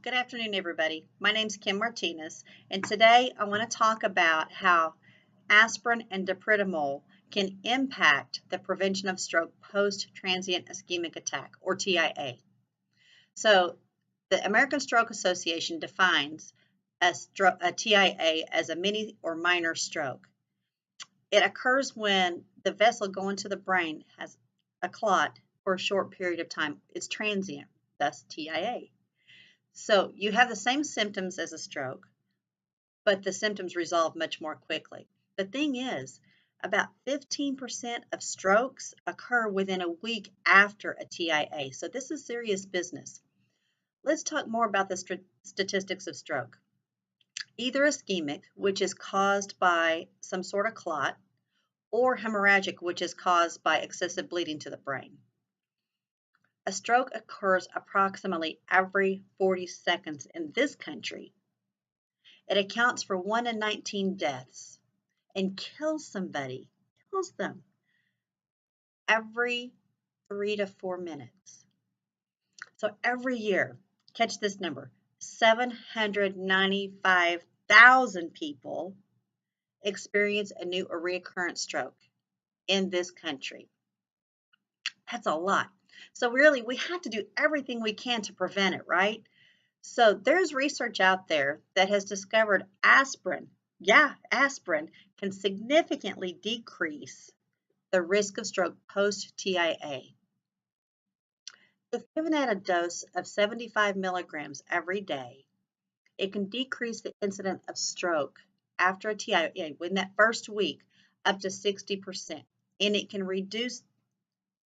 Good afternoon, everybody. My name is Kim Martinez, and today I want to talk about how aspirin and dipridamole can impact the prevention of stroke post-transient ischemic attack, or TIA. So, the American Stroke Association defines a TIA as a mini or minor stroke. It occurs when the vessel going to the brain has a clot for a short period of time. It's transient, thus TIA. So you have the same symptoms as a stroke, but the symptoms resolve much more quickly. The thing is, about 15% of strokes occur within a week after a TIA. So this is serious business. Let's talk more about the statistics of stroke. Either ischemic, which is caused by some sort of clot, or hemorrhagic, which is caused by excessive bleeding to the brain. A stroke occurs approximately every 40 seconds in this country. It accounts for 1 in 19 deaths and kills them every 3 to 4 minutes. So every year, catch this number, 795,000 people experience a new or recurrent stroke in this country. That's a lot. So really, we have to do everything we can to prevent it, right? So there's research out there that has discovered aspirin can significantly decrease the risk of stroke post-TIA. If given at a dose of 75 milligrams every day, it can decrease the incidence of stroke after a TIA in that first week up to 60%, and it can reduce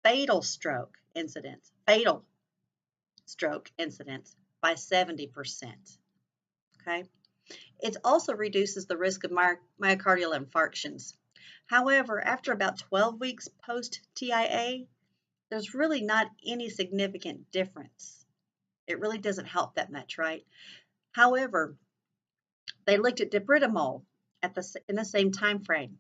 fatal stroke incidence by 70%. Okay, it also reduces the risk of myocardial infarctions. However, after about 12 weeks post-TIA, there's really not any significant difference. It really doesn't help that much, right? However, they looked at dipridamole in the same time frame.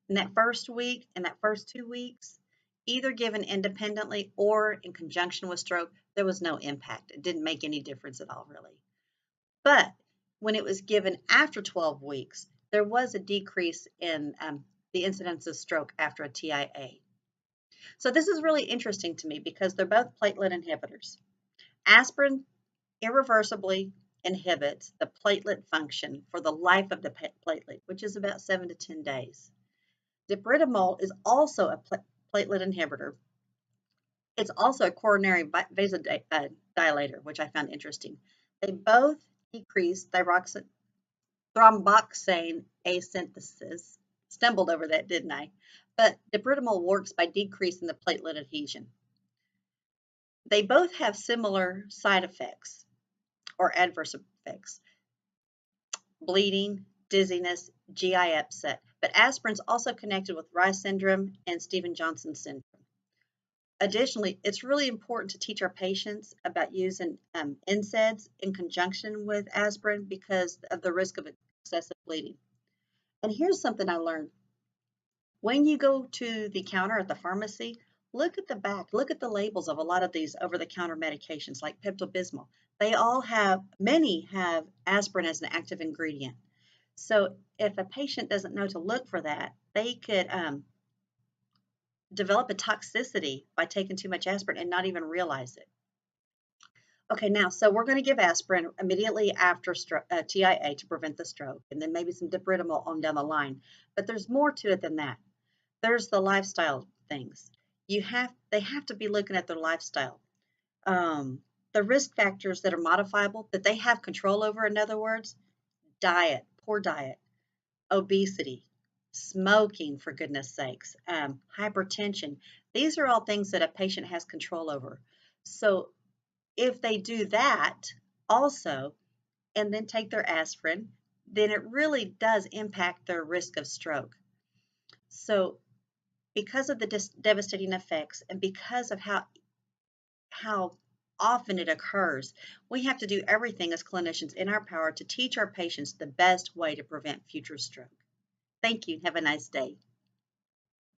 In that first week and that first 2 weeks, either given independently or in conjunction with stroke, there was no impact. It didn't make any difference at all, really. But when it was given after 12 weeks, there was a decrease in the incidence of stroke after a TIA. So this is really interesting to me because they're both platelet inhibitors. Aspirin irreversibly inhibits the platelet function for the life of the platelet, which is about 7 to 10 days. Dipridamole is also a platelet inhibitor. It's also a coronary vasodilator, which I found interesting. They both decrease thromboxane asynthesis. Stumbled over that, didn't I? But dipridamole works by decreasing the platelet adhesion. They both have similar side effects or adverse effects: bleeding, dizziness, GI upset. But aspirin's also connected with Reye syndrome and Stevens-Johnson syndrome. Additionally, it's really important to teach our patients about using NSAIDs in conjunction with aspirin because of the risk of excessive bleeding. And here's something I learned. When you go to the counter at the pharmacy, look at the back, look at the labels of a lot of these over-the-counter medications like Pepto-Bismol. Many have aspirin as an active ingredient. So if a patient doesn't know to look for that, they could develop a toxicity by taking too much aspirin and not even realize it. Okay, now, so we're going to give aspirin immediately after TIA to prevent the stroke, and then maybe some dipridamole on down the line. But there's more to it than that. There's the lifestyle things. They have to be looking at their lifestyle. The risk factors that are modifiable, that they have control over, in other words, diet, poor diet, obesity, smoking, for goodness sakes, hypertension. These are all things that a patient has control over. So if they do that also and then take their aspirin, then it really does impact their risk of stroke. So because of the devastating effects and because of how often it occurs, we have to do everything as clinicians in our power to teach our patients the best way to prevent future stroke. Thank you. Have a nice day.